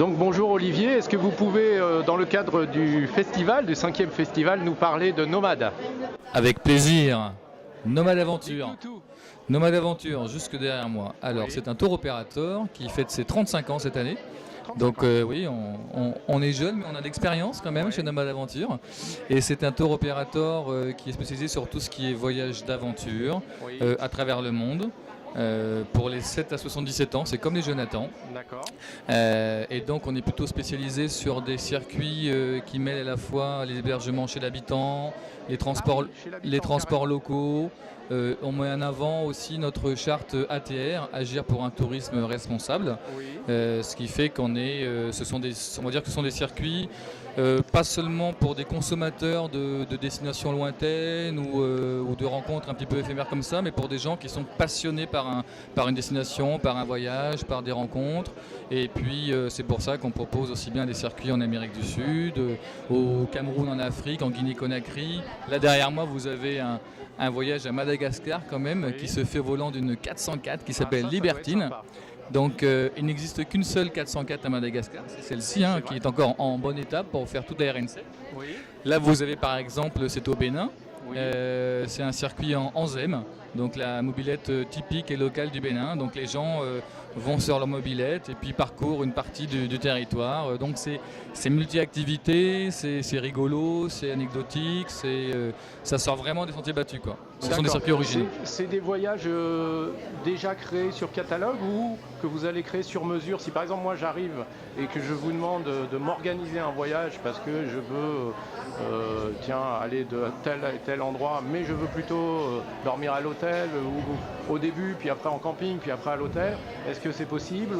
Donc bonjour Olivier, est-ce que vous pouvez, dans le cadre du festival, du 5e festival, nous parler de Nomade? Avec plaisir. Nomade Aventure. Tout. Nomade Aventure, jusque derrière moi. Alors, Oui. c'est un tour opérateur qui fête ses 35 ans cette année. 35 Donc ans. oui, on est jeune, mais on a d'expérience quand même Oui. chez Nomade Aventure. Et c'est un tour opérateur qui est spécialisé sur tout ce qui est voyage d'aventure Oui. à travers le monde. Pour les 7 à 77 ans, c'est comme les Jonathan. D'accord. Et donc on est plutôt spécialisé sur des circuits qui mêlent à la fois les hébergements chez l'habitant, les transports, chez l'habitant, les transports carrément. locaux. On met en avant aussi notre charte ATR, Agir pour un tourisme responsable. Oui. Ce qui fait qu'on est, on va dire que ce sont des circuits pas seulement pour des consommateurs de destinations lointaines ou de rencontres un petit peu éphémères comme ça, mais pour des gens qui sont passionnés par une destination, par un voyage, par des rencontres. Et puis c'est pour ça qu'on propose aussi bien des circuits en Amérique du Sud, au Cameroun, en Afrique, en Guinée-Conakry. Là derrière moi vous avez un voyage à Madagascar quand même, Oui. qui se fait au volant d'une 404 qui s'appelle Ça doit être Libertine. sympa. Donc il n'existe qu'une seule 404 à Madagascar, c'est celle-ci C'est qui vrai. est encore en bonne étape pour faire toute la RN7. Oui. Là vous avez par exemple, c'est au Bénin, Oui. c'est un circuit en ZEM, donc la mobilette typique et locale du Bénin. Donc les gens vont sur leur mobilette et puis parcourent une partie du territoire. Donc c'est multi-activités, c'est rigolo, c'est anecdotique, ça sort vraiment des sentiers battus, quoi. Ce sont des D'accord. circuits originaux. C'est des voyages déjà créés sur catalogue ou que vous allez créer sur mesure? Si par exemple moi j'arrive et que je vous demande de m'organiser un voyage parce que je veux aller de tel et tel endroit, mais je veux plutôt dormir à l'hôtel ou au début, puis après en camping, puis après à l'hôtel, est-ce que c'est possible?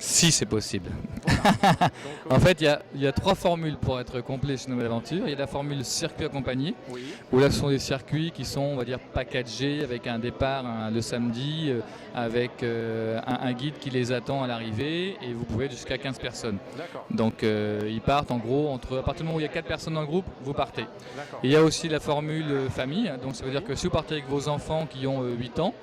Si c'est possible. Donc, En fait, il y a trois formules pour être complet chez Nomade Aventure. Il y a la formule circuit accompagné, oui. où là ce sont des circuits qui sont, on va dire, packagés avec un départ le samedi, avec un guide qui les attend à l'arrivée, et vous pouvez être jusqu'à 15 personnes. D'accord. Donc ils partent en gros, à partir du moment où il y a 4 personnes dans le groupe, vous partez. D'accord. Il y a aussi la formule famille, donc ça veut dire que si vous partez avec vos enfants qui ont 8 ans,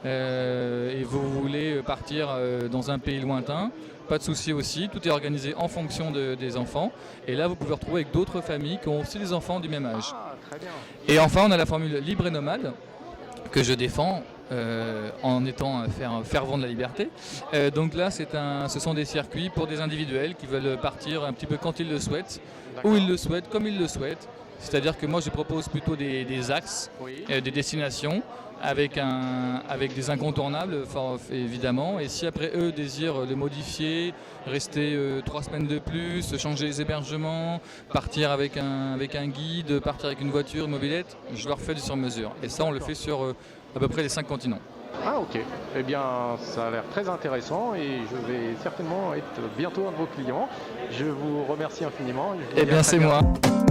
et vous voulez partir dans un pays lointain, pas de souci aussi, tout est organisé en fonction des enfants. Et là, vous pouvez retrouver avec d'autres familles qui ont aussi des enfants du même âge. Ah, très bien. Et enfin, on a la formule libre et nomade, que je défends en étant un fervent de la liberté. Donc là, ce sont des circuits pour des individuels qui veulent partir un petit peu quand ils le souhaitent, où ils le souhaitent, comme ils le souhaitent. C'est-à-dire que moi, je propose plutôt des axes, Oui. des destinations, avec des incontournables, évidemment. Et si après eux désirent le modifier, rester 3 semaines de plus, changer les hébergements, partir avec un guide, partir avec une voiture, une mobilette, je leur fais du sur-mesure. Et ça, on le fait sur à peu près les 5 continents. Ah ok, eh bien ça a l'air très intéressant et je vais certainement être bientôt un de vos clients. Je vous remercie infiniment. Je vous Eh dis à bien, très c'est bientôt. moi.